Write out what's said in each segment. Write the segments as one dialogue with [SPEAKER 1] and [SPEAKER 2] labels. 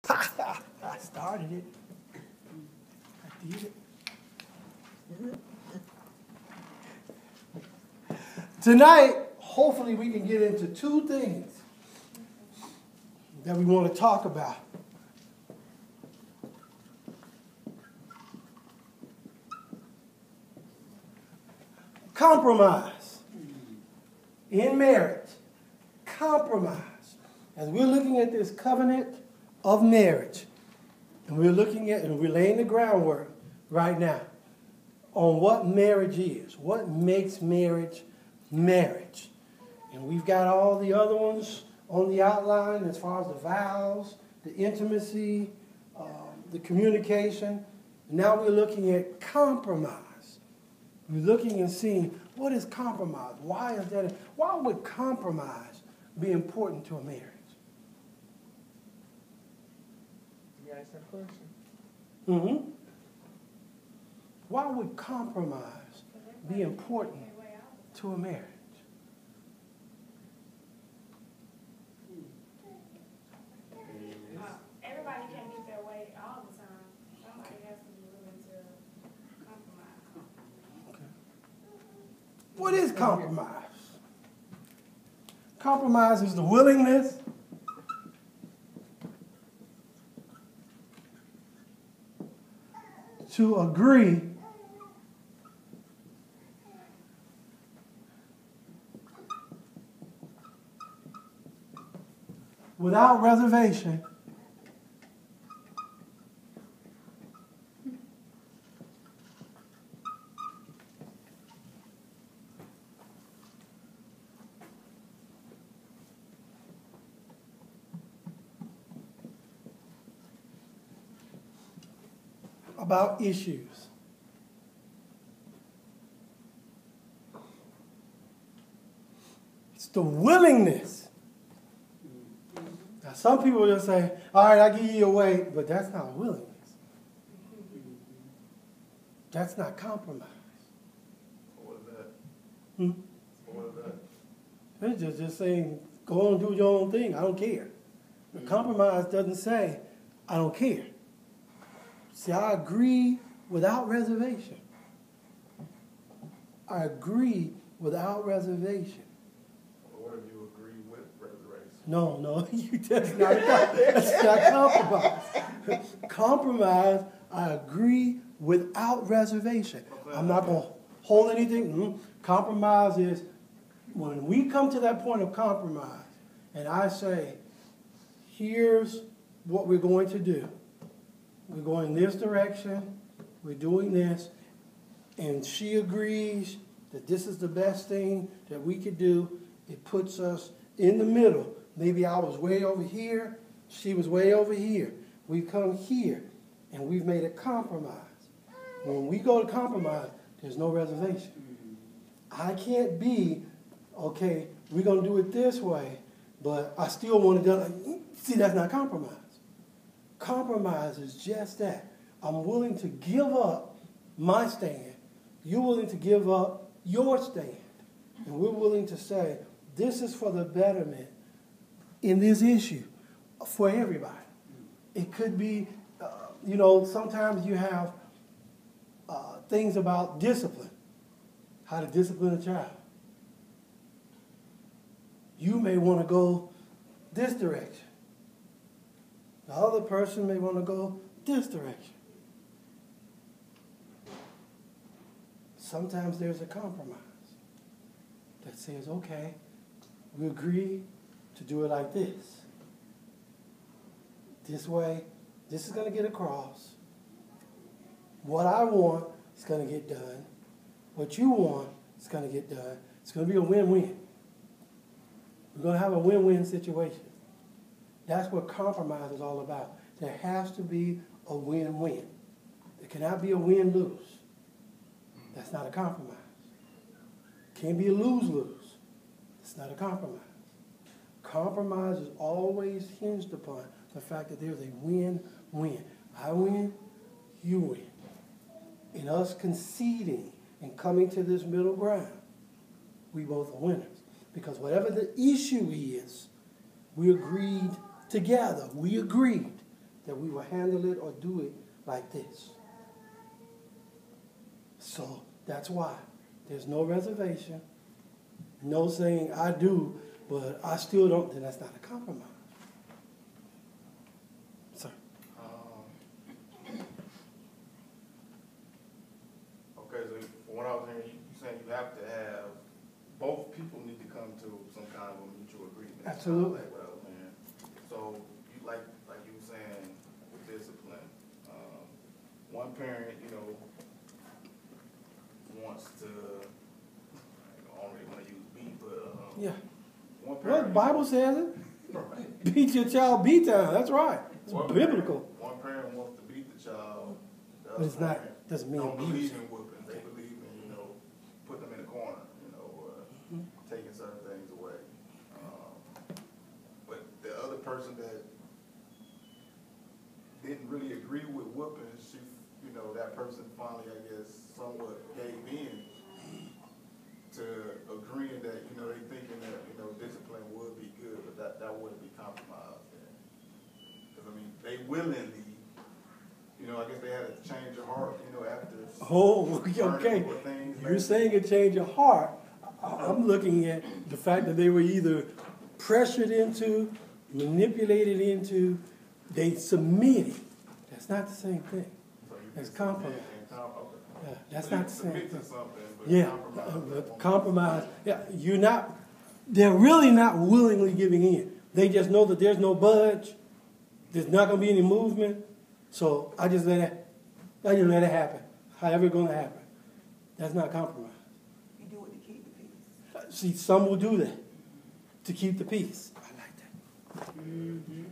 [SPEAKER 1] I started it. I did it. Tonight, hopefully we can get into two things that we want to talk about. Compromise in marriage. Compromise. As we're looking at this covenant of marriage, and we're looking at and we're laying the groundwork right now on what marriage is, what makes marriage marriage. And we've got all the other ones on the outline as far as the vows, the intimacy, the communication. Now we're looking at compromise. We're looking and seeing what is compromise? Why is that? Why would compromise be important to a marriage?
[SPEAKER 2] You ask that question.
[SPEAKER 1] Mm-hmm. Why would compromise be important to a marriage?
[SPEAKER 3] Everybody can't get their way all the time. Somebody has to be willing to compromise.
[SPEAKER 1] Okay. What is compromise? Compromise is the willingness to agree without reservation about issues. It's the willingness. Now, some people just say, all right, I'll give you your way, but that's not willingness. That's not compromise.
[SPEAKER 4] What is that?
[SPEAKER 1] Hmm?
[SPEAKER 4] What is that?
[SPEAKER 1] It's just saying, go on and do your own thing. I don't care. The compromise doesn't say, I don't care. See, I agree without reservation. I agree without reservation.
[SPEAKER 4] What if you agree with reservation?
[SPEAKER 1] No, that's not compromise. Compromise, I agree without reservation. I'm not going to hold anything. Compromise is when we come to that point of compromise and I say, here's what we're going to do. We're going this direction, we're doing this, and she agrees that this is the best thing that we could do. It puts us in the middle. Maybe I was way over here, she was way over here. We've come here, and we've made a compromise. When we go to compromise, there's no reservation. I can't be, okay, we're going to do it this way, but I still want to do it. See, that's not compromise. Compromise is just that. I'm willing to give up my stand. You're willing to give up your stand. And we're willing to say, this is for the betterment in this issue for everybody. It could be, sometimes you have things about discipline, how to discipline a child. You may want to go this direction. The other person may want to go this direction. Sometimes there's a compromise that says, okay, we agree to do it like this. This way, this is going to get across. What I want is going to get done. What you want is going to get done. It's going to be a win-win. We're going to have a win-win situation. That's what compromise is all about. There has to be a win-win. There cannot be a win-lose. That's not a compromise. Can't be a lose-lose. It's not a compromise. Compromise is always hinged upon the fact that there's a win-win. I win, you win. In us conceding and coming to this middle ground, we both are winners. Because whatever the issue is, we agreed together. We agreed that we will handle it or do it like this. So that's why there's no reservation, no saying I do, but I still don't, then that's not a compromise. Sir.
[SPEAKER 4] Okay, so from what I was hearing, you saying you have to have, both people need to come to some kind of a mutual agreement.
[SPEAKER 1] Absolutely.
[SPEAKER 4] Like what I was saying. So, you like you were saying, with discipline, one parent, wants to, I don't really want to use beat, but,
[SPEAKER 1] Yeah.
[SPEAKER 4] one
[SPEAKER 1] Well,
[SPEAKER 4] parent.
[SPEAKER 1] the Bible says it.
[SPEAKER 4] Right.
[SPEAKER 1] Beat your child, beat them. That's right. It's biblical.
[SPEAKER 4] One parent wants to beat the child. The
[SPEAKER 1] But
[SPEAKER 4] other
[SPEAKER 1] it's not,
[SPEAKER 4] parent
[SPEAKER 1] doesn't mean
[SPEAKER 4] don't
[SPEAKER 1] abuse.
[SPEAKER 4] believe in whooping. They believe in, putting them in a corner, taking certain things away. But the other person that didn't really agree with whooping, that person finally, I guess, somewhat gave in to agreeing that, they thinking that, discipline would be good, but that wouldn't be compromised. Because, they willingly, I guess they had to change their heart, after.
[SPEAKER 1] Oh, okay.
[SPEAKER 4] Things,
[SPEAKER 1] You're saying a change of heart. I'm looking at the fact that they were either pressured into, manipulated into, they submitted. That's not the same thing.
[SPEAKER 4] So you
[SPEAKER 1] That's
[SPEAKER 4] can
[SPEAKER 1] compromise.
[SPEAKER 4] okay.
[SPEAKER 1] Yeah, that's
[SPEAKER 4] So
[SPEAKER 1] not
[SPEAKER 4] you
[SPEAKER 1] the same
[SPEAKER 4] submit
[SPEAKER 1] thing.
[SPEAKER 4] to something, but
[SPEAKER 1] Yeah, but compromise. Yeah, they're really not willingly giving in. They just know that there's no budge. There's not going to be any movement. So I just let it happen. However it's going to happen. That's not compromise.
[SPEAKER 5] You do it to keep the peace.
[SPEAKER 1] See, some will do that to keep the peace. I like that.
[SPEAKER 5] Mm-hmm.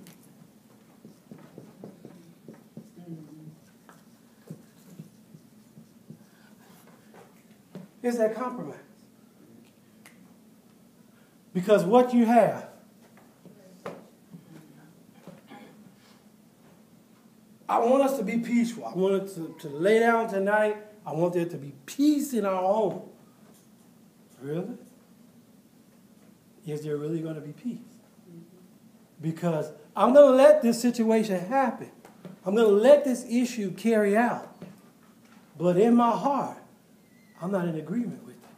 [SPEAKER 1] Is that compromise? Because what you have, I want us to be peaceful. I want us to lay down tonight. I want there to be peace in our home. Really? Is there really going to be peace? Because I'm going to let this situation happen. I'm going to let this issue carry out. But in my heart, I'm not in agreement with it.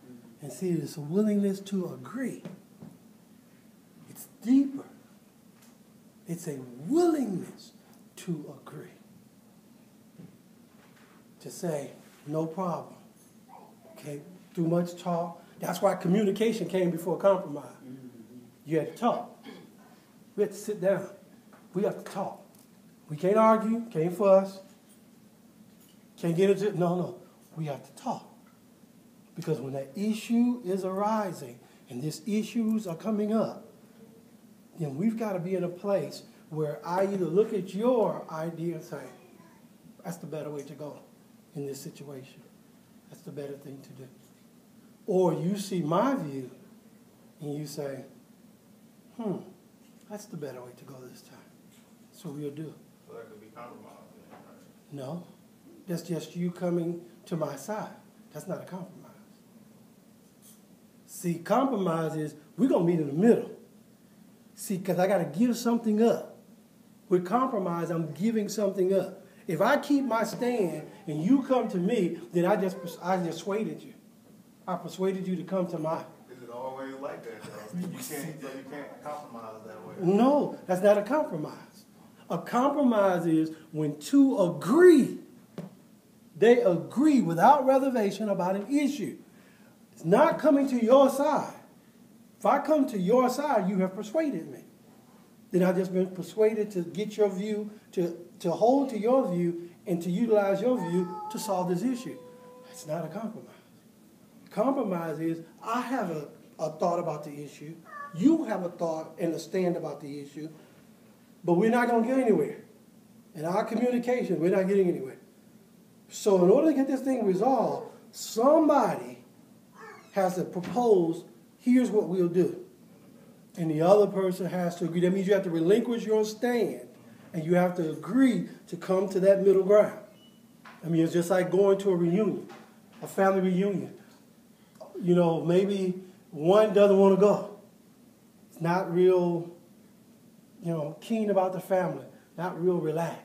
[SPEAKER 1] And see, it's a willingness to agree. It's deeper. It's a willingness to agree. To say, no problem. Okay, too much talk. That's why communication came before compromise. You had to talk. We had to sit down. We have to talk. We can't argue, can't fuss, can't get into it. No. We have to talk. Because when that issue is arising and these issues are coming up, then we've got to be in a place where I either look at your idea and say, that's the better way to go in this situation. That's the better thing to do. Or you see my view and you say, that's the better way to go this time. So we'll do it.
[SPEAKER 4] So that could be compromised. Right?
[SPEAKER 1] No, that's just you coming to my side. That's not a compromise. See, compromise is we're going to meet in the middle. See, because I got to give something up. With compromise, I'm giving something up. If I keep my stand and you come to me, then I just persuaded you. I persuaded you to come to my.
[SPEAKER 4] Is it always like that, though? You can't compromise that way.
[SPEAKER 1] No, that's not a compromise. A compromise is when two agree. They agree without reservation about an issue. It's not coming to your side. If I come to your side, you have persuaded me. Then I've just been persuaded to get your view, to hold to your view, and to utilize your view to solve this issue. That's not a compromise. Compromise is I have a thought about the issue. You have a thought and a stand about the issue. But we're not going to get anywhere. In our communication, we're not getting anywhere. So in order to get this thing resolved, somebody has to propose, here's what we'll do. And the other person has to agree. That means you have to relinquish your stand. And you have to agree to come to that middle ground. I mean, it's just like going to a reunion, a family reunion. You know, maybe one doesn't want to go. It's not real, keen about the family. Not real relaxed.